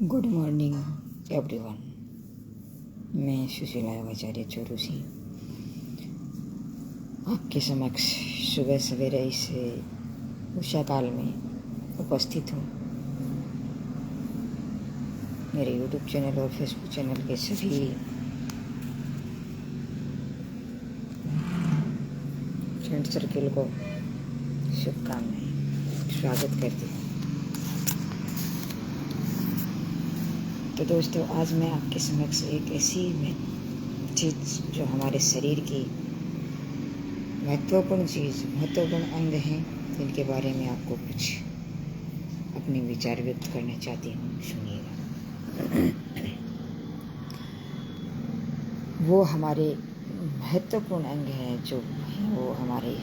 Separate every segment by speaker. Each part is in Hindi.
Speaker 1: Good morning everyone. मैं सुशीला आचार्य चोरू सिंह आपके समक्ष सुबह सवेरे इस उषा काल में उपस्थित हूँ। मेरे यूट्यूब चैनल और फेसबुक चैनल के सभी फ्रेंड सर्किल को शुभकामनाएं, स्वागत करती हूँ। तो दोस्तों, आज मैं आपके समक्ष एक ऐसी चीज़ जो हमारे शरीर की महत्वपूर्ण अंग हैं, जिनके बारे में आपको कुछ अपने विचार व्यक्त करना चाहती हूँ। सुनिएगा। वो हमारे महत्वपूर्ण अंग हैं जो वो हमारे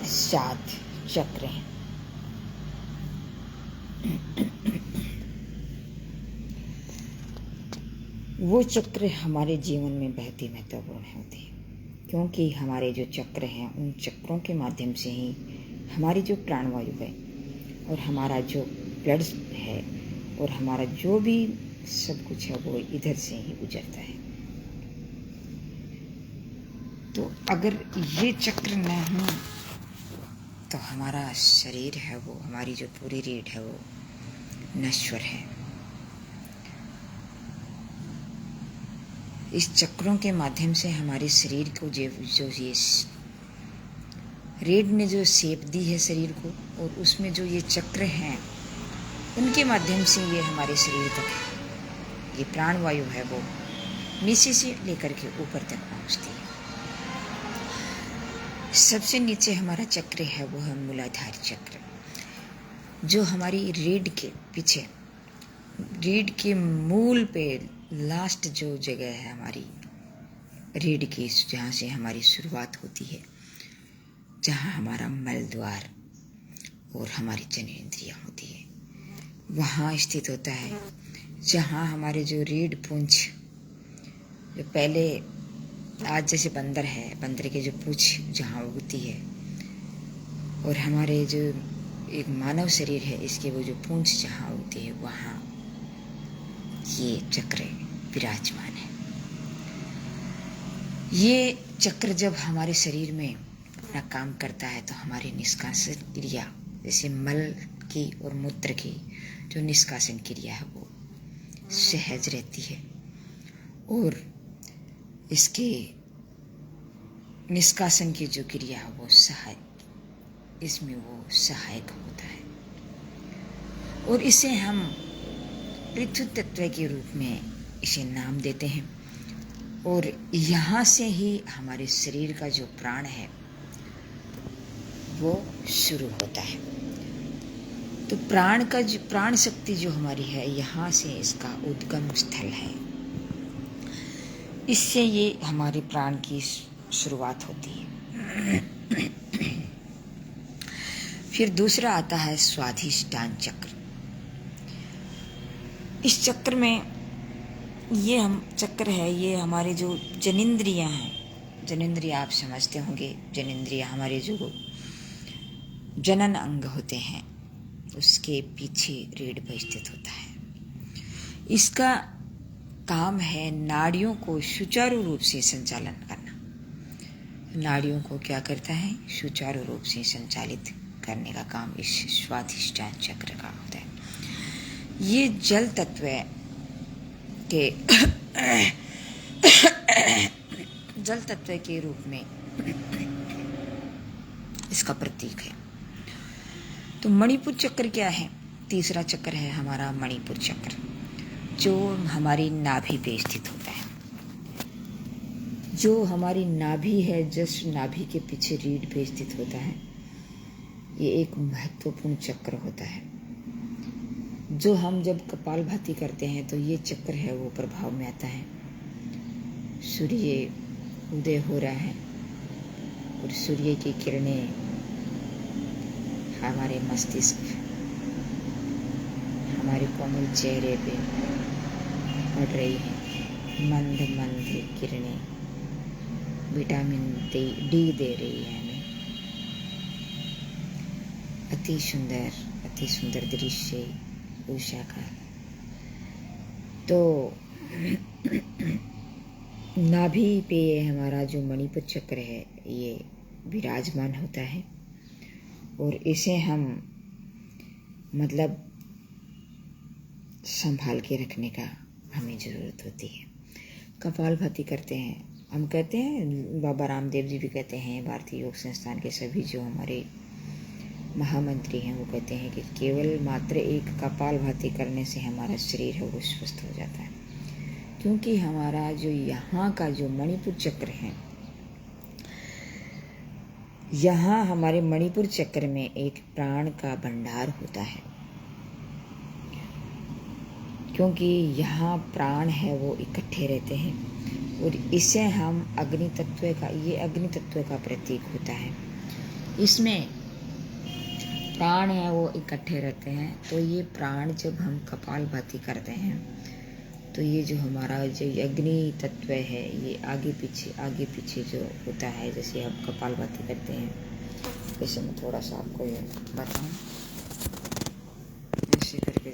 Speaker 1: 7 चक्र हैं। वो चक्र हमारे जीवन में बहुत ही महत्वपूर्ण होते हैं, क्योंकि हमारे जो चक्र हैं उन चक्रों के माध्यम से ही हमारी जो प्राणवायु है और हमारा जो ब्लड है और हमारा जो भी सब कुछ है वो इधर से ही गुजरता है। तो अगर ये चक्र न हो तो हमारा शरीर है वो, हमारी जो पूरी रीढ़ है वो नश्वर है। इस चक्रों के माध्यम से हमारे शरीर को जो ये रीढ़ ने जो शेप दी है शरीर को, और उसमें जो ये चक्र हैं उनके माध्यम से ये हमारे शरीर तक ये प्राणवायु है वो नीचे से लेकर के ऊपर तक पहुंचती है। सबसे नीचे हमारा चक्र है वो है मूलाधार चक्र, जो हमारी रीढ़ के पीछे, रीढ़ के मूल पे लास्ट जो जगह है हमारी रीढ़ की, जहाँ से हमारी शुरुआत होती है, जहाँ हमारा मल द्वार और हमारी जननेंद्रियाँ होती है, वहाँ स्थित होता है। जहाँ हमारे जो रीढ़ पूंछ, जो पहले आज जैसे बंदर है, बंदर के जो पूंछ जहाँ होती है, और हमारे जो एक मानव शरीर है इसके वो जो पूंछ जहाँ होती है, वहाँ ये चक्र विराजमान है। ये चक्र जब हमारे शरीर में अपना काम करता है तो हमारी निष्कासन क्रिया, जैसे मल की और मूत्र की जो निष्कासन क्रिया है वो सहज रहती है, और इसके निष्कासन की जो क्रिया है वो इसमें वो सहायक होता है, और इसे हम पृथ्वी तत्व के रूप में इसे नाम देते हैं। और यहाँ से ही हमारे शरीर का जो प्राण है वो शुरू होता है। तो प्राण शक्ति जो हमारी है, यहाँ से इसका उद्गम स्थल है। इससे ये हमारे प्राण की शुरुआत होती है। फिर दूसरा आता है स्वाधिष्ठान चक्र। इस चक्र में ये चक्र है, ये हमारे जो जनेंद्रियां हैं, जनेंद्रियां आप समझते होंगे, जनेंद्रियां हमारे जो जनन अंग होते हैं उसके पीछे रीढ़ पर स्थित होता है। इसका काम है नाड़ियों को सुचारू रूप से संचालन करना। नाड़ियों को क्या करता है? सुचारू रूप से संचालित करने का काम इस स्वाधिष्ठान चक्र का होता है। ये जल तत्व के रूप में इसका प्रतीक है। तो मणिपुर चक्र क्या है? तीसरा चक्र है हमारा मणिपुर चक्र, जो हमारी नाभि पे स्थित होता है। जो हमारी नाभि है, जस्ट नाभि के पीछे रीढ़ पे स्थित होता है, ये एक महत्वपूर्ण चक्र होता है। जो हम जब कपालभाति करते हैं तो ये चक्र है वो प्रभाव में आता है। सूर्य उदय हो रहा है और सूर्य की किरणें हमारे मस्तिष्क, हमारे कोमल चेहरे पे पड़ रही हैं। मंद मंद किरणें विटामिन डी दे रही है हमें। अति सुंदर दृश्य उषा का। तो नाभि पे हमारा जो मणिपुर चक्र है ये विराजमान होता है और इसे हम मतलब संभाल के रखने का हमें ज़रूरत होती है। कपालभाति करते हैं, हम कहते हैं, बाबा रामदेव जी भी कहते हैं, भारतीय योग संस्थान के सभी जो हमारे महामंत्री हैं वो कहते हैं कि केवल मात्र एक कपालभाति करने से हमारा शरीर है वो स्वस्थ हो जाता है। क्योंकि हमारा जो यहाँ का जो मणिपुर चक्र है, यहाँ हमारे मणिपुर चक्र में एक प्राण का भंडार होता है। क्योंकि यहाँ प्राण है वो इकट्ठे रहते हैं और इसे हम अग्नि तत्व का, ये अग्नि तत्व का प्रतीक होता है। इसमें प्राण है वो इकट्ठे रहते हैं। तो ये प्राण जब हम कपालभाति करते हैं तो ये जो हमारा जो अग्नि तत्व है ये आगे पीछे जो होता है, जैसे आप कपालभाति करते हैं, जैसे मैं थोड़ा सा आपको ये बताऊं, ऐसे करके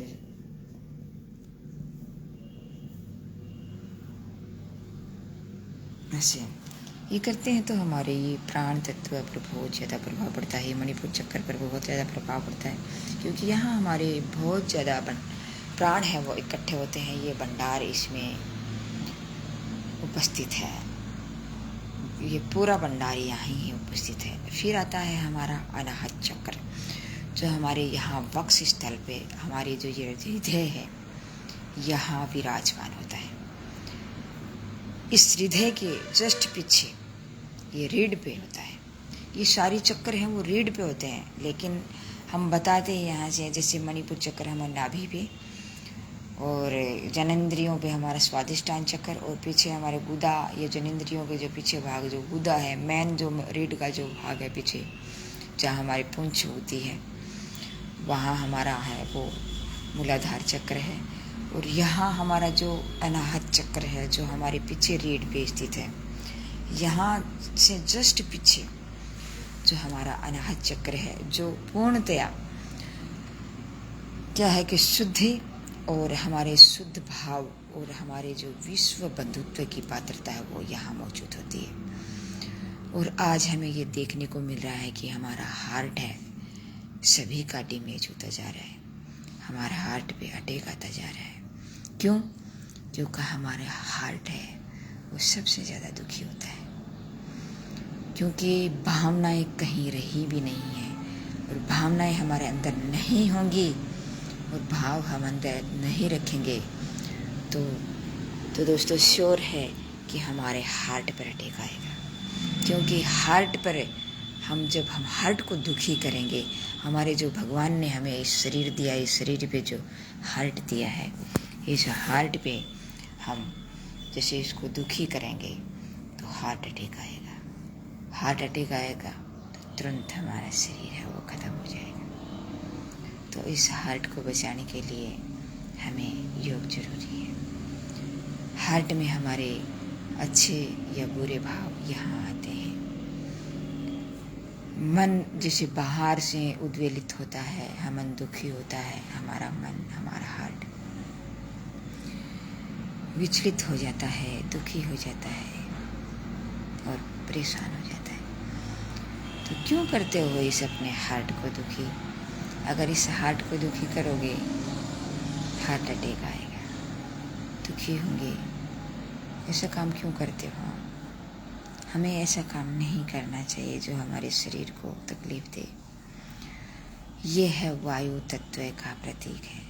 Speaker 1: ऐसे ये करते हैं तो हमारे ये प्राण तत्व पर बहुत ज़्यादा प्रभाव पड़ता है, मणिपुर चक्कर पर बहुत ज़्यादा प्रभाव पड़ता है। क्योंकि यहाँ हमारे बहुत ज़्यादा प्राण है वो इकट्ठे होते हैं, ये भंडार इसमें उपस्थित है, ये पूरा भंडार यहाँ ही उपस्थित है। फिर आता है हमारा अनाहत चक्र, जो हमारे यहाँ वक्ष स्थल पे हमारी जो ये हृदय है यहाँ विराजमान होता है। इस हृदय के जस्ट पीछे ये रीढ़ पे होता है। ये सारी चक्र हैं वो रीढ़ पे होते हैं, लेकिन हम बताते हैं यहाँ से, जैसे मणिपुर चक्र हमारे नाभि पे और जनेंद्रियों पे हमारा स्वादिष्टान चक्र और पीछे हमारे गुदा, ये जनेंद्रियों के जो पीछे भाग जो गुदा है, मेन जो रीढ़ का जो भाग है पीछे जहाँ हमारी पूंछ होती है वहाँ हमारा है वो मूलाधार चक्र है। और यहाँ हमारा जो अनाहत चक्र है जो हमारे पीछे रीढ़ पे स्थित है, यहाँ से जस्ट पीछे जो हमारा अनाहत चक्र है जो पूर्णतया क्या है कि शुद्धि और हमारे शुद्ध भाव और हमारे जो विश्व बंधुत्व की पात्रता है वो यहाँ मौजूद होती है। और आज हमें ये देखने को मिल रहा है कि हमारा हार्ट है सभी का डैमेज होता जा रहा है, हमारा हार्ट पे अटैक आता जा रहा है। क्यों? क्योंकि हमारा हार्ट है वो सबसे ज़्यादा दुखी होता है, क्योंकि भावनाएं कहीं रही भी नहीं है और भावनाएं हमारे अंदर नहीं होंगी और भाव हम अंदर नहीं रखेंगे तो दोस्तों श्योर है कि हमारे हार्ट पर अटैक आएगा। क्योंकि हार्ट पर जब हम हार्ट को दुखी करेंगे, हमारे जो भगवान ने हमें इस शरीर दिया, इस शरीर पे जो हार्ट दिया है, इस हार्ट पे हम जैसे इसको दुखी करेंगे तो हार्ट अटैक आएगा। हार्ट अटैक आएगा तो तुरंत हमारा शरीर है वो ख़त्म हो जाएगा। तो इस हार्ट को बचाने के लिए हमें योग जरूरी है। हार्ट में हमारे अच्छे या बुरे भाव यहाँ आते हैं। मन जैसे बाहर से उद्वेलित होता है, मन दुखी होता है, हमारा मन, हमारा हार्ट विचलित हो जाता है, दुखी हो जाता है और परेशान हो जाता है। तो क्यों करते हो इस अपने हार्ट को दुखी? अगर इस हार्ट को दुखी करोगे हार्ट अटैक आएगा, दुखी होंगे। ऐसा काम क्यों करते हो? हमें ऐसा काम नहीं करना चाहिए जो हमारे शरीर को तकलीफ दे। ये है वायु तत्व का प्रतीक है,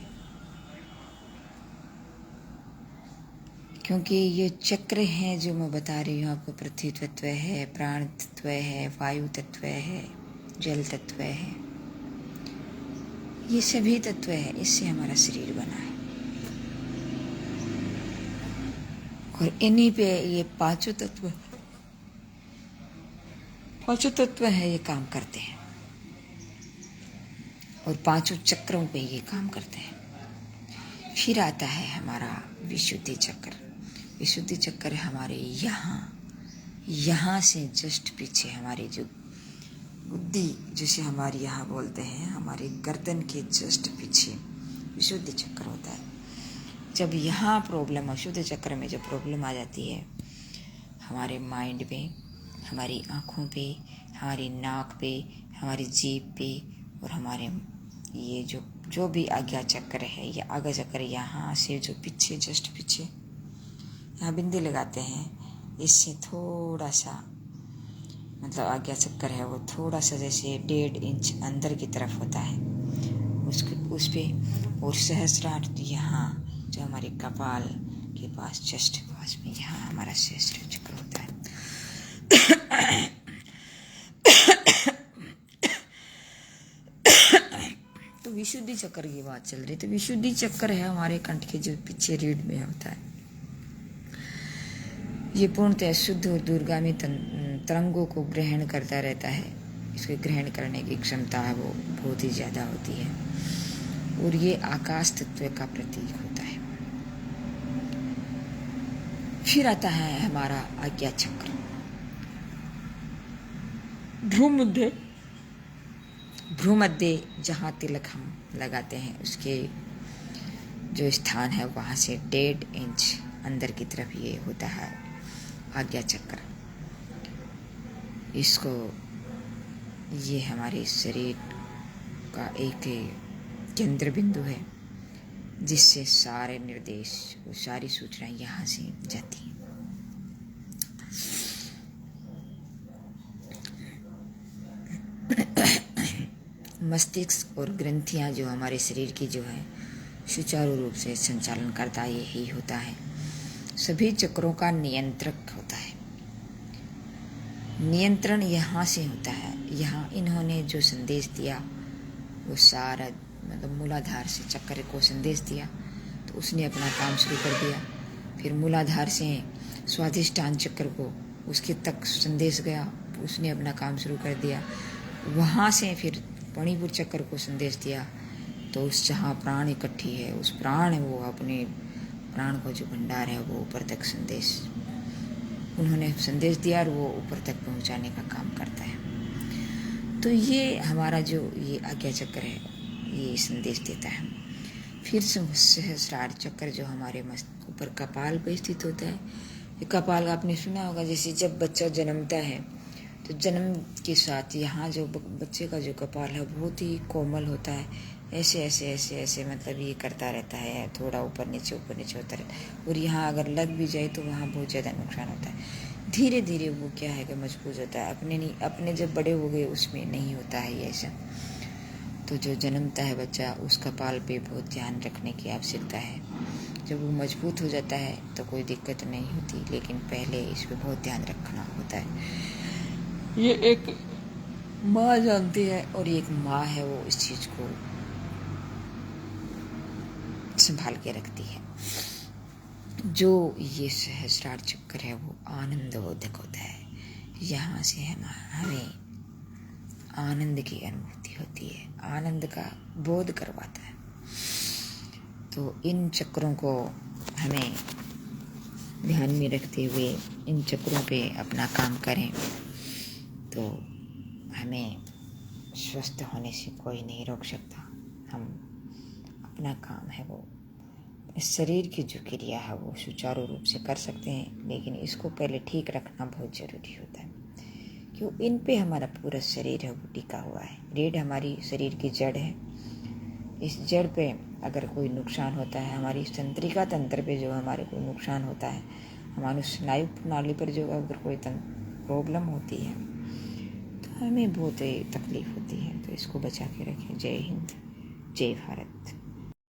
Speaker 1: क्योंकि ये चक्र हैं जो मैं बता रही हूँ आपको। पृथ्वी तत्व है, प्राण तत्व है, वायु तत्व है, जल तत्व है, ये सभी तत्व है, इससे हमारा शरीर बना है। और इन्हीं पे ये पांचों तत्व है, ये काम करते हैं और पांचों चक्रों पे ये काम करते हैं। फिर आता है हमारा विशुद्धि चक्र। विशुद्धि चक्र हमारे यहाँ से जस्ट पीछे हमारे जो बुद्धि जिसे हमारे यहाँ बोलते हैं, हमारे गर्दन के जस्ट पीछे विशुद्धि चक्र होता है। जब यहाँ प्रॉब्लम, अशुद्ध चक्र में जब प्रॉब्लम आ जाती है, हमारे माइंड पे, हमारी आँखों पे, हमारी नाक पे, हमारी जीभ पे और हमारे ये जो भी आज्ञा चक्र है, या आज्ञा चक्र यहाँ से जो पीछे जस्ट पीछे यहाँ बिंदी लगाते हैं, इससे थोड़ा सा मतलब आज्ञा चक्र है वो थोड़ा सा जैसे 1.5 इंच अंदर की तरफ होता है उस पे। और सहस्रार यहाँ जो हमारे कपाल के पास जस्ट पास में यहाँ हमारा सहस्त्र चक्र होता है। तो विशुद्धि चक्र की बात चल रही, तो विशुद्धि चक्र है हमारे कंठ के जो पीछे रीढ़ में होता है। ये पूर्णतः शुद्ध और दूरगामी तरंगों को ग्रहण करता रहता है। इसके ग्रहण करने की क्षमता है वो बहुत ही ज़्यादा होती है और ये आकाश तत्व का प्रतीक होता है। फिर आता है हमारा आज्ञा चक्र। भ्रूमध्य जहाँ तिलक हम लगाते हैं उसके जो स्थान है वहाँ से 1.5 इंच अंदर की तरफ ये होता है आज्ञा चक्र। इसको ये हमारे शरीर का एक केंद्र बिंदु है जिससे सारे निर्देश और सारी सूचनाएं यहाँ से जाती हैं। मस्तिष्क और ग्रंथियाँ जो हमारे शरीर की जो है सुचारू रूप से संचालन करता है, यही होता है। सभी चक्रों का नियंत्रक होता है। नियंत्रण यहाँ से होता है। यहाँ इन्होंने जो संदेश दिया वो सारा मतलब मूलाधार से चक्र को संदेश दिया तो उसने अपना काम शुरू कर दिया। फिर मूलाधार से स्वाधिष्ठान चक्र को उसके तक संदेश गया, उसने अपना काम शुरू कर दिया। वहाँ से फिर मणिपुर चक्र को संदेश दिया तो उस जहाँ प्राण इकट्ठी है उस प्राण वो अपने प्राण को जो भंडार है वो ऊपर तक संदेश उन्होंने संदेश दिया और वो ऊपर तक पहुँचाने का काम करता है। तो ये हमारा जो ये आज्ञा चक्र है ये संदेश देता है। फिर सहस्रार चक्र जो हमारे मस्त ऊपर कपाल पर स्थित होता है। ये कपाल आपने सुना होगा, जैसे जब बच्चा जन्मता है तो जन्म के साथ यहाँ जो बच्चे का जो कपाल है बहुत ही कोमल होता है। ऐसे ऐसे ऐसे ऐसे मतलब ये करता रहता है, थोड़ा ऊपर नीचे होता रहता है। और यहाँ अगर लग भी जाए तो वहाँ बहुत ज़्यादा नुकसान होता है। धीरे धीरे वो क्या है कि मजबूत होता है। अपने जब बड़े हो गए उसमें नहीं होता है ये ऐसा। तो जो जन्मता है बच्चा उस कपाल पे बहुत ध्यान रखने की आवश्यकता है। जब वो मजबूत हो जाता है तो कोई दिक्कत नहीं होती, लेकिन पहले इस पर बहुत ध्यान रखना होता है। ये एक माँ जानती है और एक माँ है वो इस चीज़ को संभाल के रखती है। जो ये सहस्रार चक्र है वो आनंदबोधक होता है। यहाँ से हमें आनंद की अनुभूति होती है, आनंद का बोध करवाता है। तो इन चक्रों को हमें ध्यान में रखते हुए इन चक्रों पे अपना काम करें तो हमें स्वस्थ होने से कोई नहीं रोक सकता। हम अपना काम है वो इस शरीर की जो क्रिया है वो सुचारू रूप से कर सकते हैं, लेकिन इसको पहले ठीक रखना बहुत ज़रूरी होता है। क्यों? इन पे हमारा पूरा शरीर है वो टिका हुआ है। रीढ़ हमारी शरीर की जड़ है। इस जड़ पे अगर कोई नुकसान होता है, हमारी तंत्रिका तंत्र पे जो हमारे कोई नुकसान होता है, हमारी स्नायु प्रणाली पर जो अगर कोई प्रॉब्लम होती है तो हमें बहुत तकलीफ होती है। तो इसको बचा के रखें। जय हिंद, जय भारत।